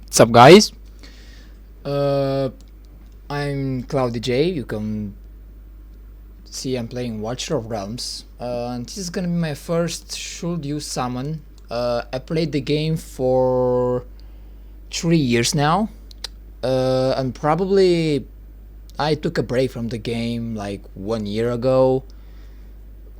What's up, guys? Uh, I'm Cloudy J. You can see I'm playing Watcher of Realms. And this is gonna be my first Should You Summon. I played the game for 3 years now. And probably I took a break from the game like 1 year ago.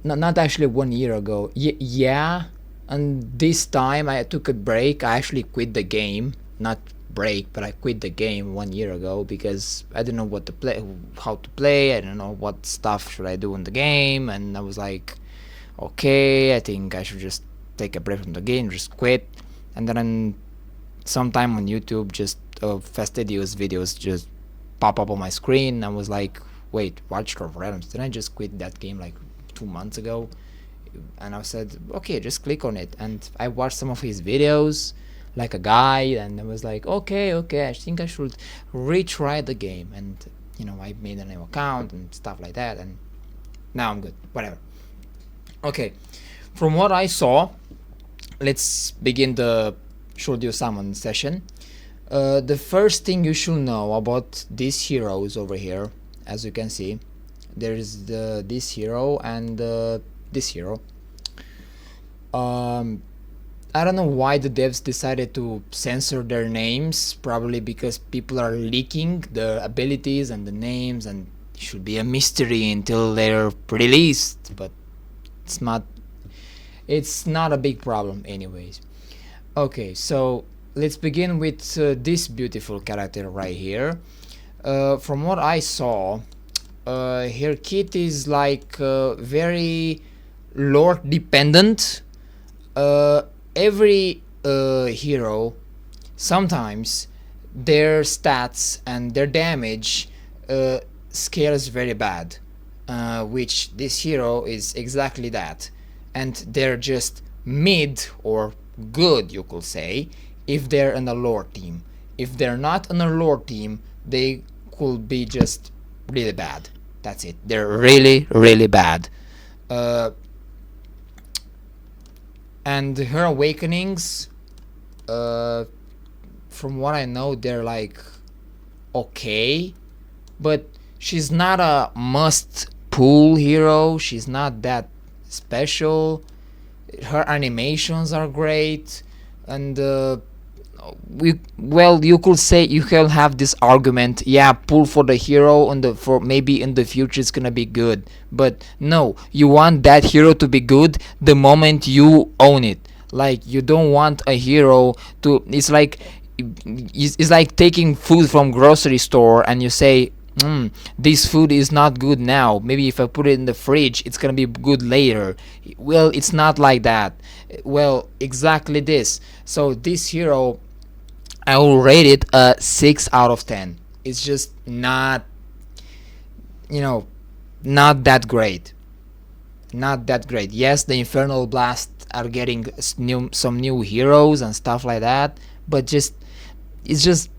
Not actually 1 year ago. Yeah. And this time I took a break. I actually quit the game. Not break, but I quit the game 1 year ago because I didn't know what to play, how to play. I don't know what stuff should I do in the game, and I was like, okay, I think I should just take a break from the game, just quit. And then sometime on YouTube, just fastidious videos just pop up on my screen. I was like, wait, Watcher of Realms? Didn't I just quit that game like 2 months ago? And I said, okay, just click on it. And I watched some of his videos like a guide, and I was like, okay, I think I should retry the game. And I made a new account and stuff like that, and now I'm good. Whatever. Okay, from what I saw, let's begin the Should You Summon session. The first thing you should know about these heroes over here, as you can see, there's this hero and this hero. I don't know why the devs decided to censor their names. Probably because people are leaking their abilities and the names, and it should be a mystery until they're released. But it's not. It's not a big problem, anyways. Okay, so let's begin with this beautiful character right here. From what I saw, her kit is like very lore dependent. Every hero, sometimes their stats and their damage scales very bad, which this hero is exactly that. And they're just mid or good, you could say, if they're in a lore team. If they're not in a lore team, they could be just really bad. That's it. They're really, really bad. And her awakenings, from what I know, they're like okay, but she's not a must pull hero. She's not that special. Her animations are great, and you could say you can have this argument, yeah, pull for the hero, and for maybe in the future it's gonna be good. But no, you want that hero to be good the moment you own it. Like, you don't want a hero to, it's like taking food from grocery store and you say, this food is not good now. Maybe if I put it in the fridge, it's gonna be good later. Well, it's not like that. Well, exactly this. So this hero, I will rate it a 6 out of 10. It's just not, not that great. Not that great. Yes, the Infernal Blast are getting some new heroes and stuff like that, but it just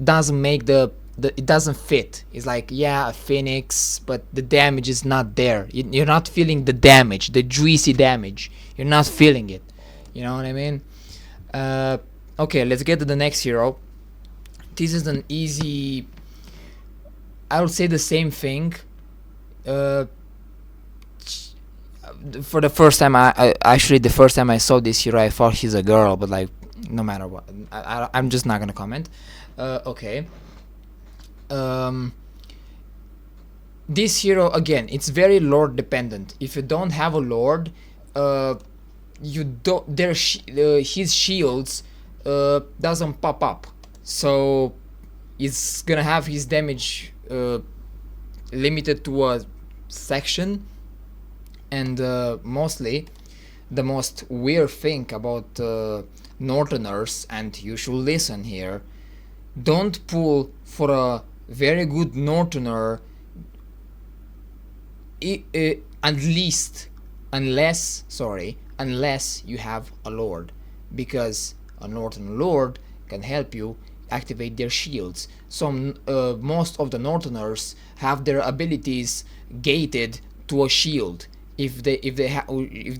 doesn't make it doesn't fit. It's like, yeah, a Phoenix, but the damage is not there. You're not feeling the damage, the juicy damage. You're not feeling it. You know what I mean? Okay, let's get to the next hero. This is an easy. I would say the same thing. For the first time, the first time I saw this hero, I thought he's a girl, but like, no matter what, I'm just not gonna comment. Okay. This hero, again, it's very lord dependent. If you don't have a lord, you don't. His shields doesn't pop up, so it's gonna have his damage limited to a section. And mostly, the most weird thing about Northerners, and you should listen here, don't pull for a very good Northerner unless you have a lord, because a Northern lord can help you activate their shields. Most of the Northerners have their abilities gated to a shield. If they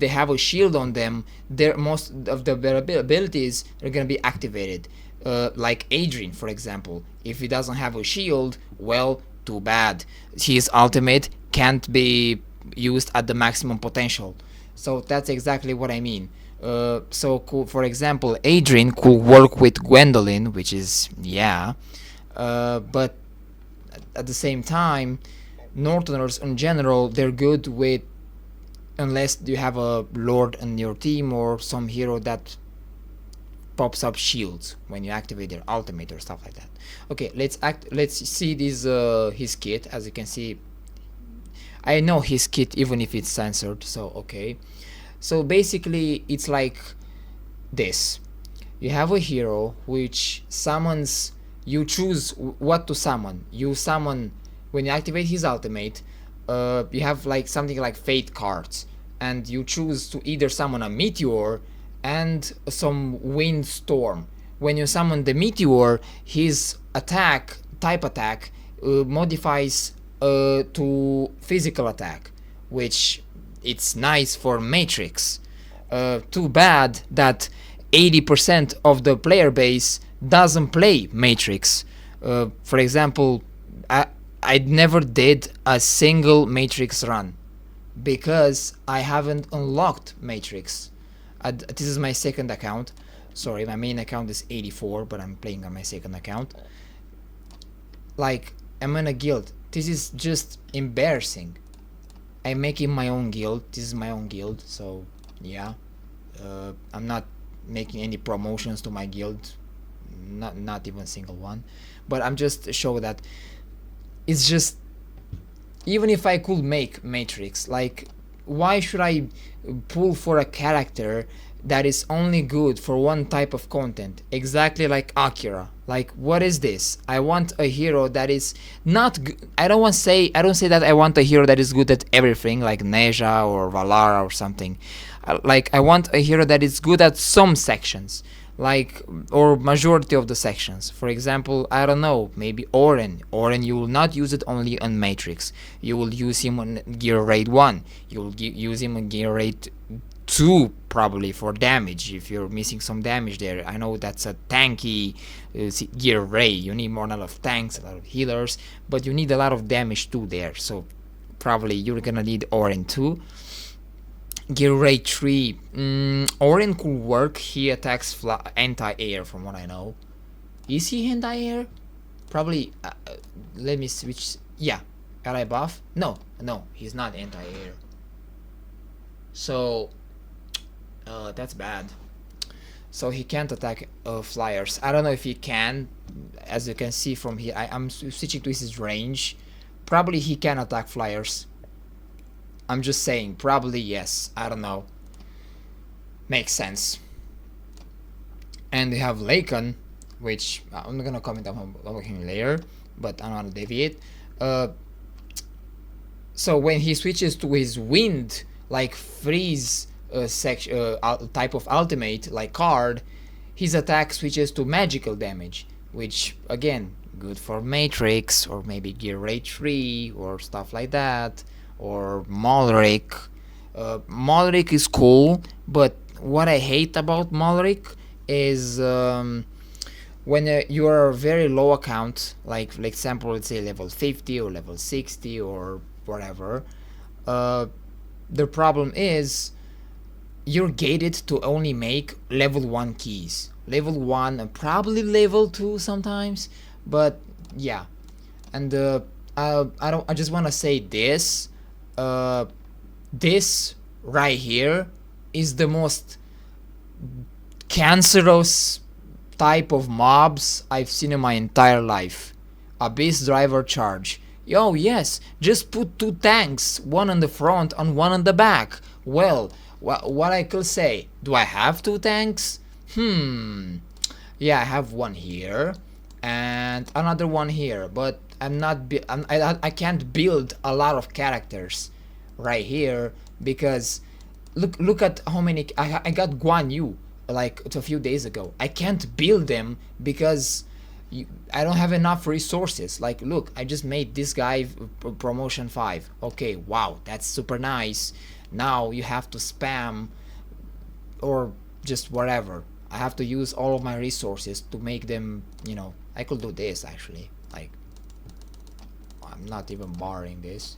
have a shield on them, most of their abilities are gonna be activated. Like Adrian, for example. If he doesn't have a shield, well, too bad. His ultimate can't be used at the maximum potential. So that's exactly what I mean. For example, Adrian could work with Gwendolyn, which is, yeah, but at the same time, Northerners in general, they're good with, unless you have a Lord in your team or some hero that pops up shields when you activate their ultimate or stuff like that. Okay, let's see this his kit. As you can see, I know his kit even if it's censored, so okay. So basically it's like this. You have a hero which summons, you choose what to summon. You summon, when you activate his ultimate, you have like something like fate cards, and you choose to either summon a meteor and some windstorm. When you summon the meteor, his type attack, modifies to physical attack, which it's nice for Matrix. Too bad that 80% of the player base doesn't play Matrix. For example, I never did a single Matrix run because I haven't unlocked Matrix. This is my second account. Sorry, my main account is 84, but I'm playing on my second account. Like, I'm in a guild. This is just embarrassing. I'm making my own guild. This is my own guild, so yeah. I'm not making any promotions to my guild. Not even a single one. But I'm just showing that it's just, even if I could make Matrix, like, why should I pull for a character that is only good for one type of content, exactly like Akira? Like, what is this? I want a hero that is not I don't say that I want a hero that is good at everything, like Neja or Valara or something. Like, I want a hero that is good at some sections, like, or majority of the sections. For example, I don't know, maybe Oren. You will not use it only on Matrix. You will use him on Gear Raid 1. You will use him on Gear Raid 2 probably for damage, if you're missing some damage there. I know that's a tanky Gear Raid. You need more, a lot of tanks, a lot of healers, but you need a lot of damage too there. So probably you're gonna need Oren too. Gear Raid 3. Orin could work. He attacks anti-air from what I know. Is he anti-air? Probably. Let me switch. Yeah. Ally buff? No, he's not anti-air. So, that's bad. So he can't attack flyers. I don't know if he can. As you can see from here, I'm switching to his range. Probably he can attack flyers. I'm just saying, probably yes. I don't know. Makes sense. And we have Lakon, which I'm not gonna comment on him later, but I don't want to deviate. So when he switches to his wind, like freeze type of ultimate, like card, his attack switches to magical damage, which again, good for Matrix or maybe Gear Raid 3 or stuff like that. Or Malric. Malric is cool, but what I hate about Malric is when you are a very low account, like for example, let's say level 50 or level 60 or whatever, the problem is you're gated to only make level 1 keys. Level 1 and probably level 2 sometimes, but yeah. And I just want to say this. This right here is the most cancerous type of mobs I've seen in my entire life. Abyss Driver Charge. Yo, yes, just put 2 tanks, one on the front and one on the back. Well, what I could say, do I have 2 tanks? Yeah, I have one here and another one here, but I can't build a lot of characters right here because look at how many I got Guan Yu like a few days ago. I can't build them because I don't have enough resources. Like, look, I just made this guy promotion 5. Okay, wow, that's super nice. Now you have to spam or just whatever. I have to use all of my resources to make them, you know. I could do this actually, like, I'm not even borrowing this.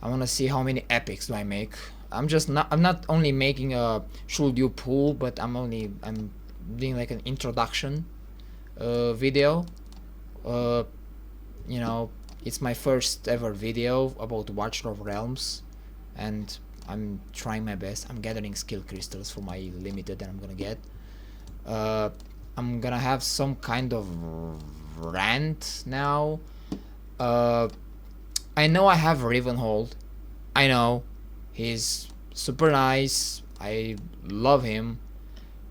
I want to see how many epics do I make. I'm not only making a should you pool, but I'm doing like an introduction video. You know, it's my first ever video about Watcher of Realms, and I'm trying my best. I'm gathering skill crystals for my limited that I'm gonna get. I'm gonna have some kind of rant now. I know I have Ravenhold. I know he's super nice. I love him,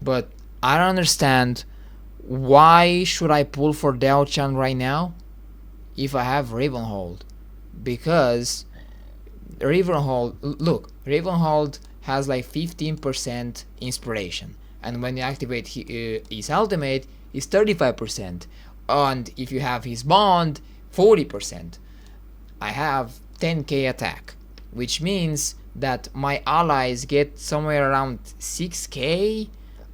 but I don't understand why should I pull for Diao-Chan right now if I have Ravenhold? Because Ravenhold, look, Ravenhold has like 15% inspiration, and when you activate his ultimate, it's 35%, and if you have his bond, 40%. I have 10k attack, which means that my allies get somewhere around 6k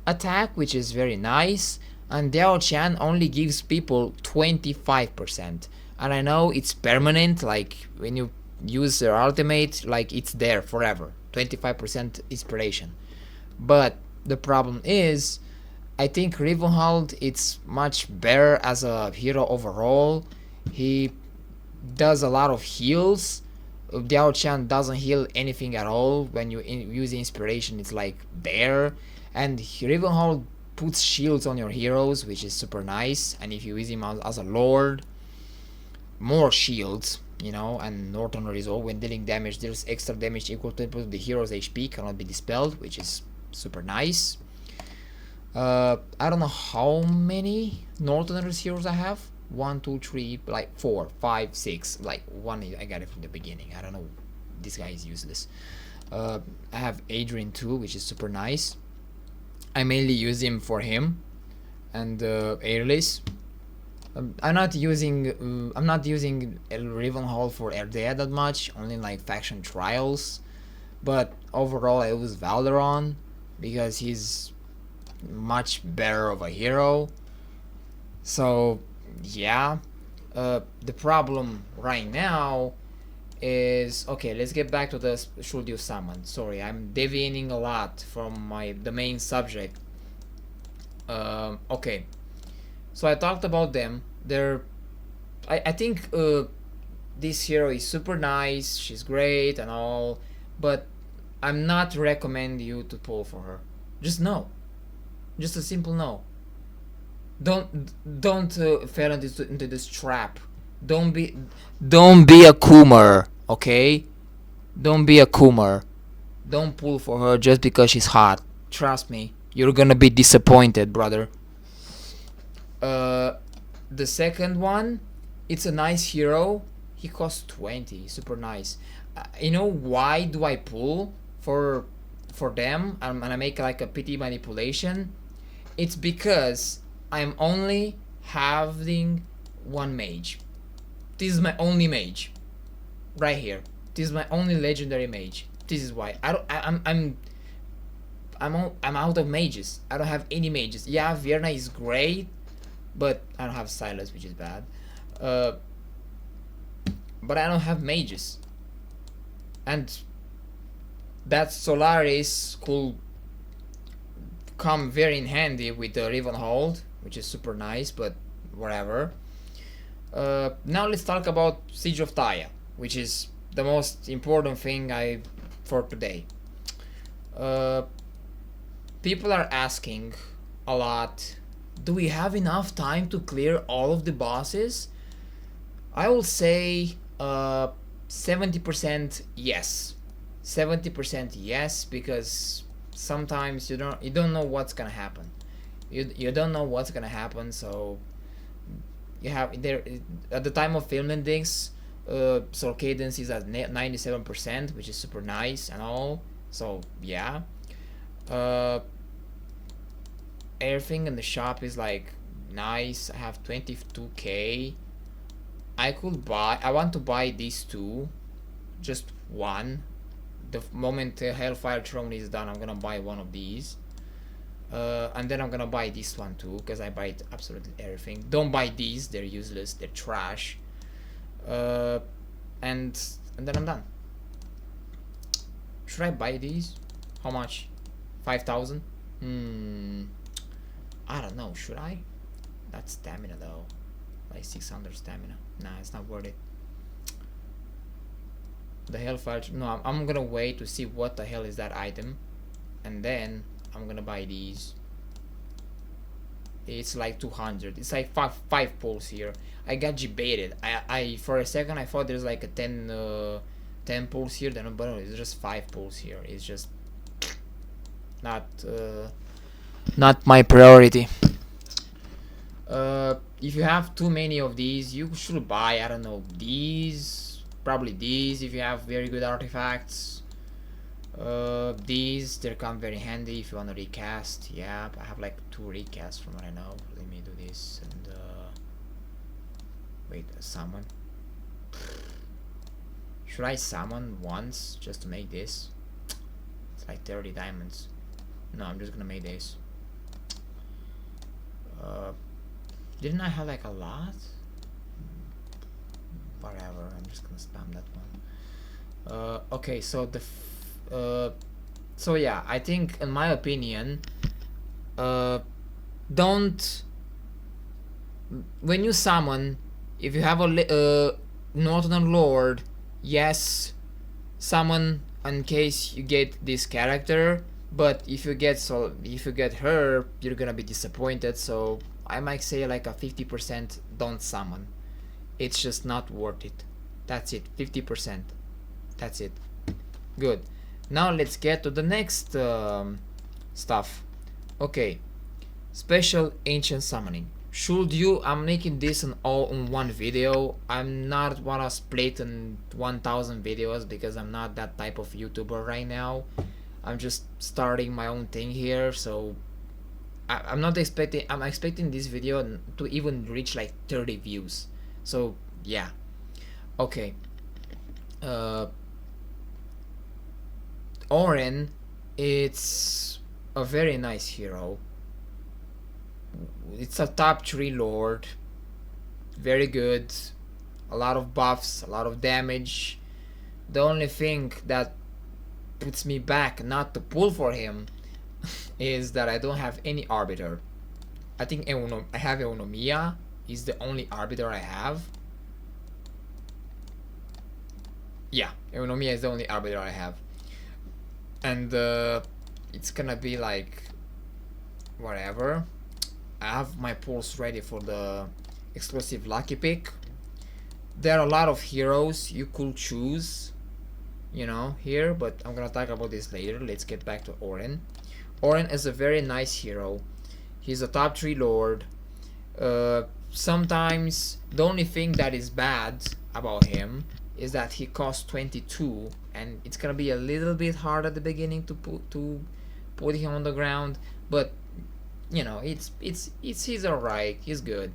attack, which is very nice, and Diao-Chan only gives people 25%. And I know it's permanent, like when you use their ultimate, like it's there forever, 25% inspiration. But the problem is, I think Ravenhold it's much better as a hero overall. He does a lot of heals. Diao-Chan doesn't heal anything at all. When you use inspiration, it's like there. And Ravenhold puts shields on your heroes, which is super nice. And if you use him as a lord, more shields, you know. And Northern Resolve, when dealing damage, deals extra damage equal to the hero's HP, cannot be dispelled, which is super nice. I don't know how many Northern heroes I have. 1, 2, 3, like 4, 5, 6. Like one, I got it from the beginning. I don't know. This guy is useless. I have Adrian too, which is super nice. I mainly use him for him and Airless. I'm not using Ravenhold for Erdea that much. Only like faction trials. But overall, I use Valderon because he's much better of a hero. So yeah, the problem right now is, okay, let's get back to the should you summon. Sorry, I'm deviating a lot from the main subject. Okay, so I talked about them. I think this hero is super nice, she's great and all, but I'm not recommend you to pull for her. Just no, just a simple no. Don't fall into this trap. Don't be a Kumar, okay? Don't be a Kumar. Don't pull for her just because she's hot. Trust me, you're gonna be disappointed, brother. The second one, it's a nice hero. He costs 20, super nice. You know why do I pull for them? And I make like a pity manipulation. It's because I'm only having one mage. This is my only mage, right here. This is my only legendary mage. This is why I'm out of mages. I don't have any mages. Yeah, Vierna is great, but I don't have Silas, which is bad. But I don't have mages, and that Solaris could come very in handy with the Ravenhold, which is super nice, but whatever. Now let's talk about Siege of Taya, which is the most important thing for today. People are asking a lot, do we have enough time to clear all of the bosses? I will say 70% yes. 70% yes, because sometimes you don't know what's gonna happen. You don't know what's gonna happen, so you have there at the time of filming this, Soul Cadence is at 97%, which is super nice and all. So yeah, everything in the shop is like nice. I have 22k. I want to buy these two, just one. The moment Hellfire Throne is done, I'm gonna buy one of these. And then I'm gonna buy this one too, because I buy absolutely everything. Don't buy these, they're useless, they're trash. And then I'm done. Should I buy these? How much? 5,000? I don't know, should I? That's stamina though. Like 600 stamina. Nah, it's not worth it. The Hellfire... No, I'm gonna wait to see what the hell is that item. And then I'm gonna buy these. It's like 200. It's like five pulls here. I got debated. I for a second I thought there's like a 10 pulls here, then but no, it's just 5 pulls here. It's just not my priority. If you have too many of these, you should buy, I don't know, these, probably these if you have very good artifacts. These, they come very handy if you want to recast. Yeah, I have like 2 recasts from what I know. Let me do this and wait, summon. Should I summon once just to make this? It's like 30 diamonds. No, I'm just gonna make this. Didn't I have like a lot? Whatever, I'm just gonna spam that one. Okay, so so yeah, I think in my opinion, don't, when you summon, if you have a Northern Lord, yes, summon in case you get this character, but if you get her, you're gonna be disappointed. So I might say like a 50% don't summon. It's just not worth it. That's it, 50%. That's it. Good. Now let's get to the next stuff. Okay, special ancient summoning. Should you, I'm making this all in one video. I'm not wanna split in 1,000 videos because I'm not that type of YouTuber right now. I'm just starting my own thing here, so I'm expecting this video to even reach like 30 views. So yeah. Okay. Auron, it's a very nice hero. It's a top 3 lord. Very good. A lot of buffs, a lot of damage. The only thing that puts me back not to pull for him is that I don't have any arbiter. I think I have Eunomia. Is the only arbiter I have. Yeah, Eunomia is the only arbiter I have. And it's gonna be like whatever. I have my pulls ready for the exclusive lucky pick. There are a lot of heroes you could choose, you know, here, but I'm gonna talk about this later. Let's get back to Auron. Auron is a very nice hero. He's a top 3 lord. Sometimes the only thing that is bad about him is that he costs 22, and it's gonna be a little bit hard at the beginning to put him on the ground, but you know, he's alright, he's good.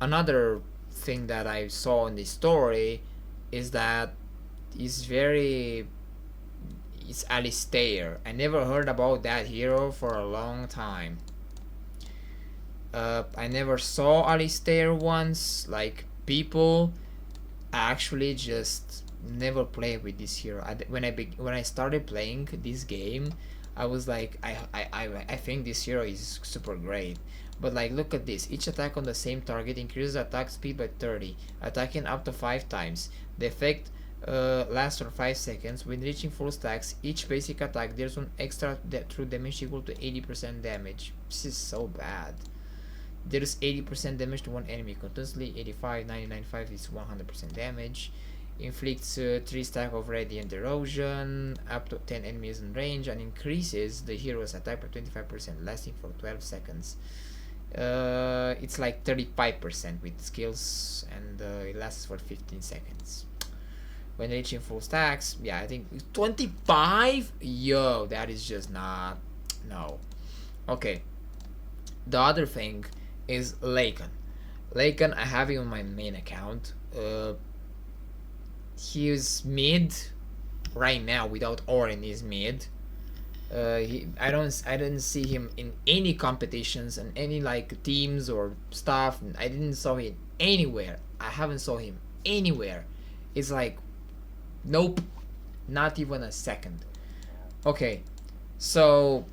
Another thing that I saw in the story is that it's Alistair. I never heard about that hero for a long time. I never saw Alistair once. Like, people actually just never play with this hero. When I started playing this game, I was like, I think this hero is super great. But like, look at this. Each attack on the same target increases attack speed by 30, attacking up to 5 times. The effect lasts for 5 seconds. When reaching full stacks, each basic attack deals one extra true damage equal to 80% damage. This is so bad. Deals 80% damage to one enemy continuously. 85, 99, 5 is 100% damage. Inflicts 3 stack of radiant erosion up to 10 enemies in range, and increases the hero's attack by 25%, lasting for 12 seconds. It's like 35% with skills, and it lasts for 15 seconds. When reaching full stacks, yeah, I think 25. Yo, that is just not, no. Okay. The other thing is Lycan. Lycan, I have him on my main account. He is mid right now. Without Auron, he's mid. I didn't see him in any competitions and any like teams or stuff. I didn't saw him anywhere. I haven't saw him anywhere. It's like, nope, not even a second. Okay, so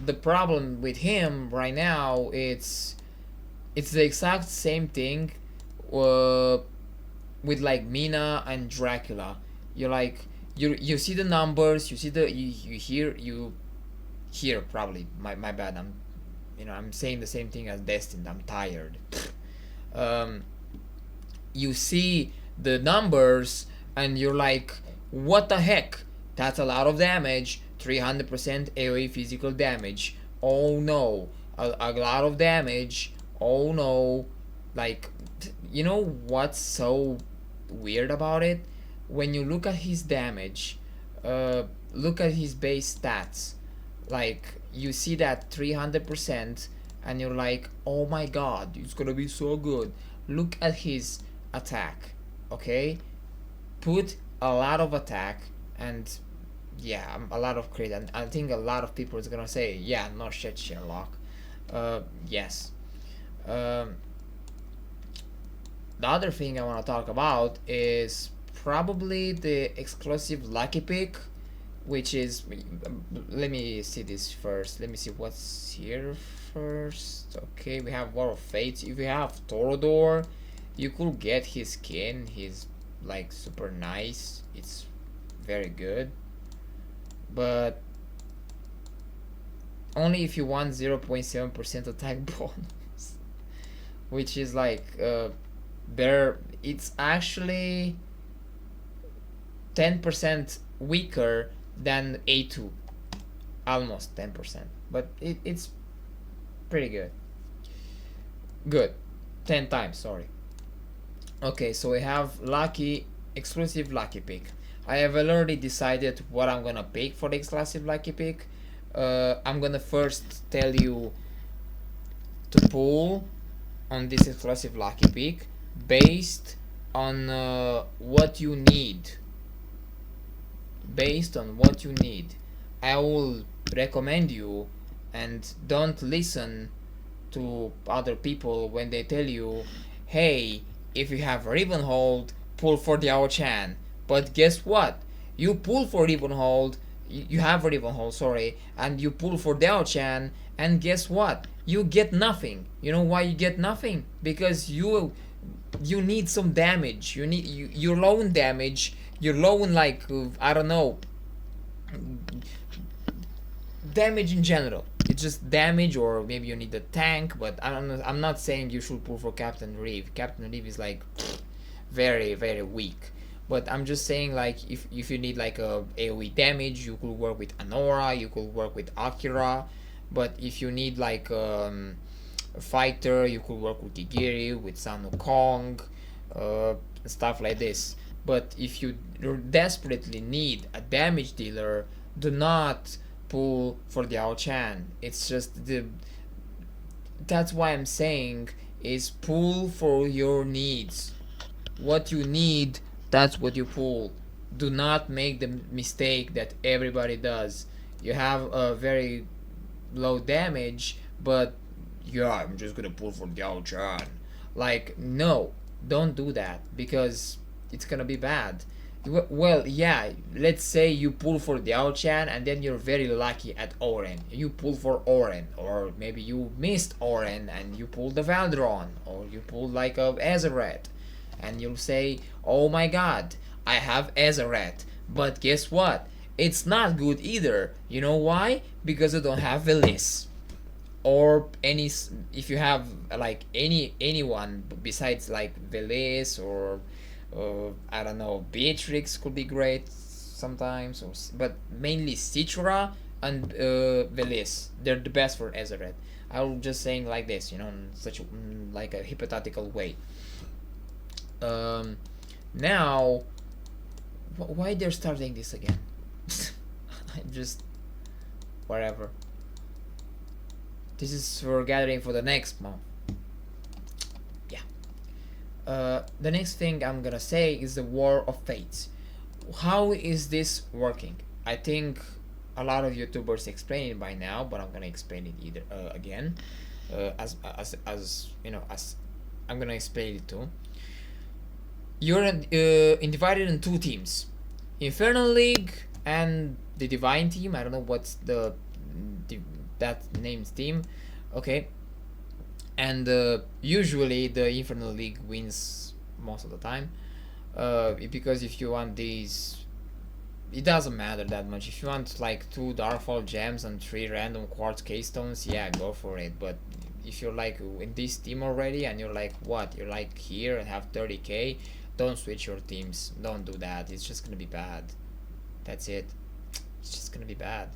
the problem with him right now, it's the exact same thing uh, with like Mina and Dracula. You like you see the numbers, you see the you hear probably my bad. I'm saying the same thing as Destined. I'm tired. um, you see the numbers and you're like, what the heck? That's a lot of damage. 300% AoE physical damage. Oh no, a lot of damage. Oh no, like, you know what's so weird about it? When you look at his damage, look at his base stats, like you see that 300% and you're like, oh my god, it's gonna be so good. Look at his attack, okay? Put a lot of attack and yeah, a lot of crit, and I think a lot of people is gonna say, yeah, no shit, Sherlock. Yes. um, the other thing I want to talk about is probably the exclusive lucky pick, which is, let me see this first. Let me see what's here first. Okay, we have War of Fates. If you have Torodor, you could get his skin. He's like super nice. It's very good, but only if you want 0.7% attack bonus, which is like better. It's actually 10% weaker than A2, almost 10%, but it's pretty good. Good, 10 times. Sorry. Okay, so we have lucky exclusive lucky pick. I have already decided what I'm gonna pick for the exclusive lucky pick. I'm gonna first tell you to pull on this exclusive lucky pick based on what you need. Based on what you need, I will recommend you, and don't listen to other people when they tell you, hey, if you have Rivenhold, pull for the Ao-Chan. But guess what? You pull for Rivenhold, you have Rivenhold, sorry, and you pull for the Ao-Chan, and guess what? You get nothing. You know why you get nothing? Because you need some damage. You're low in damage. You're low in like I don't know, damage in general. It's just damage, or maybe you need a tank. But I'm not saying you should pull for Captain Reeve. Captain Reeve is like very very weak. But I'm just saying, like, if you need like a AoE damage, you could work with Anora. You could work with Akira. But if you need like a fighter, you could work with Kigiri, with Sun Wukong, stuff like this. But if you desperately need a damage dealer, do not pull for the Ao-Chan. It's just that's why I'm saying is pull for your needs. What you need, that's what you pull. Do not make the mistake that everybody does. You have a very low damage, but yeah, I'm just gonna pull for the Ao-Chan. Like, no, don't do that, because it's gonna be bad. Well, yeah, let's say you pull for the Ao-Chan and then you're very lucky at Oren. You pull for Oren, or maybe you missed Oren and you pull the Valdron, or you pull like a Ezeret, and you'll say, oh my god, I have Ezeret. But guess what? It's not good either. You know why? Because you don't have Velis. Or any, if you have like anyone besides like Velis, or I don't know, Beatrix could be great sometimes, but mainly Citra and Velis. They're the best for Ezeret. I'm just saying like this, in such like a hypothetical way. Um, Now, why they're starting this again? I just, whatever. This is for gathering for the next month. Yeah. The next thing I'm gonna say is the War of Fates. How is this working? I think a lot of YouTubers explain it by now, but I'm gonna explain it either again, as you know, as I'm gonna explain it too. You're divided in two teams, Infernal League and the Divine Team. I don't know what's that name's team. Okay, and usually the Infernal League wins most of the time. Because if you want these, it doesn't matter that much. If you want like 2 Darkfall gems and 3 random quartz keystones, yeah, go for it. But if you're like in this team already and you're like, what, you're like here and have 30k, don't switch your teams. Don't do that. It's just gonna be bad. That's it. It's just gonna be bad.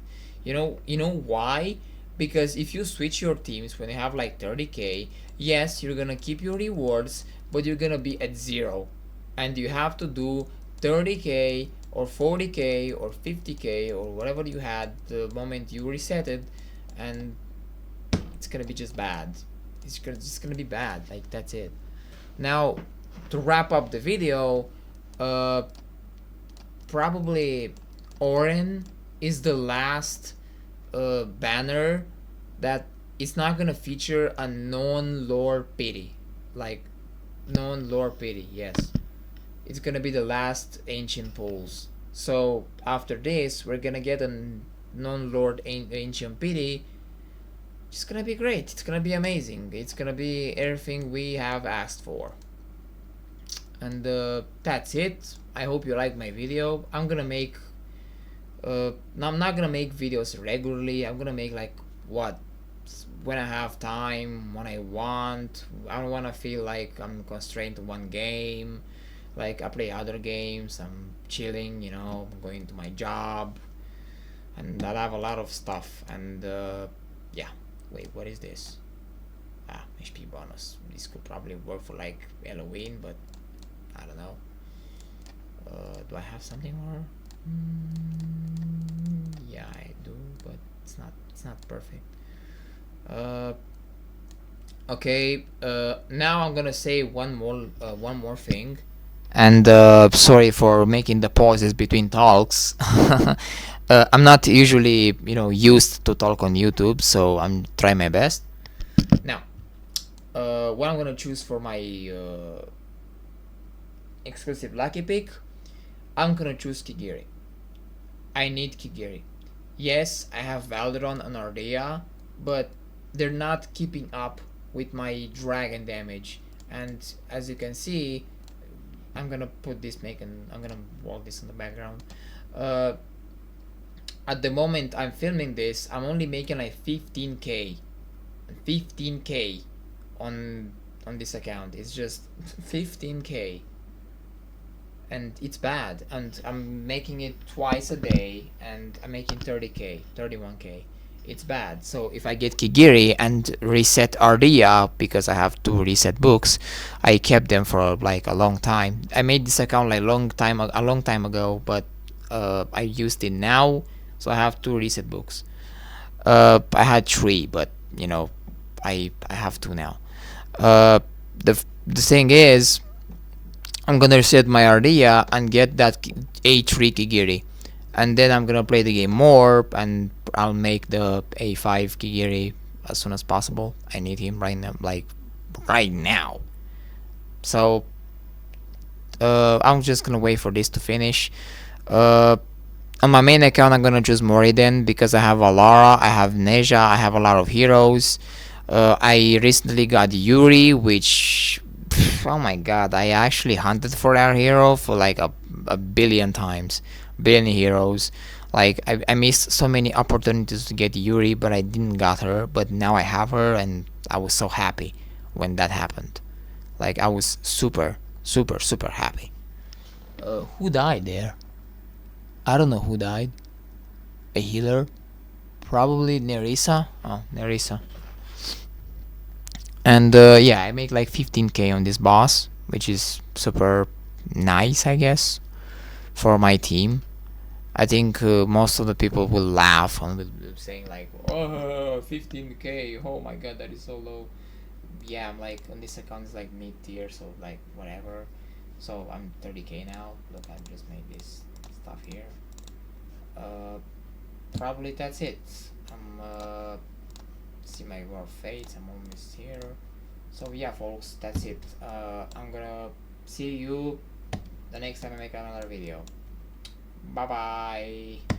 You know why? Because if you switch your teams when you have like 30k, yes, you're gonna keep your rewards, but you're gonna be at 0. And you have to do 30k or 40k or 50k or whatever you had the moment you reset it, and it's gonna be just bad. It's just gonna be bad. Like, that's it. Now, to wrap up the video, probably Oren is the last banner that is not gonna feature a non-lore pity. Like, non-lore pity, yes. It's gonna be the last ancient pulls. So after this, we're gonna get a non-lord ancient pity. It's gonna be great. It's gonna be amazing. It's gonna be everything we have asked for. And that's it. I hope you like my video. I'm gonna make I'm not gonna make videos regularly. I'm gonna make like what, when I have time, when I want. I don't wanna feel like I'm constrained to one game. Like, I play other games, I'm chilling, you know, I'm going to my job, and I have a lot of stuff. And yeah, wait, what is this? HP bonus. This could probably work for like Halloween, but I don't know. Do I have something more? Yeah, I do, but it's not perfect. Okay, now I'm gonna say one more thing. And sorry for making the pauses between talks. I'm not usually, used to talk on YouTube, so I'm trying my best. Now, what I'm gonna choose for my exclusive lucky pick, I'm gonna choose Kigiri. I need Kigiri. Yes, I have Valderon and Ardea, but they're not keeping up with my dragon damage. And as you can see, I'm gonna put this I'm gonna walk this in the background. At the moment I'm filming this, I'm only making like 15k on this account. It's just 15k, and it's bad. And I'm making it twice a day, and I'm making 30k, 31k. It's bad. So if I get Kigiri and reset Ardea, because I have 2 reset books, I kept them for like a long time. I made this account like a long time ago, but I used it now, so I have 2 reset books. I had 3, but I have 2 now. The thing is, I'm gonna reset my Ardea and get that A3 Kigiri, and then I'm gonna play the game more, and I'll make the A5 Kigiri as soon as possible. I need him right now, like right now. So I'm just gonna wait for this to finish. On my main account, I'm gonna choose Moradin because I have Alara, I have Neja, I have a lot of heroes. I recently got Yuri, which, oh my god, I actually hunted for that hero for like a billion times. Billion heroes. Like, I missed so many opportunities to get Yuri, but I didn't got her. But now I have her, and I was so happy when that happened. Like, I was super happy. Who died there? I don't know who died. A healer? Probably Nerissa. Oh, Nerissa. And yeah, I make like 15k on this boss, which is super nice, I guess, for my team. I think most of the people will laugh on saying like, oh, 15k, oh my god, that is so low. Yeah, I'm like, on this account is like mid tier, so like whatever. So I'm 30k now. Look, I just made this stuff here. probably that's it. See my War of Fates, I'm almost here. So yeah folks, that's it. I'm gonna see you the next time I make another video. Bye bye.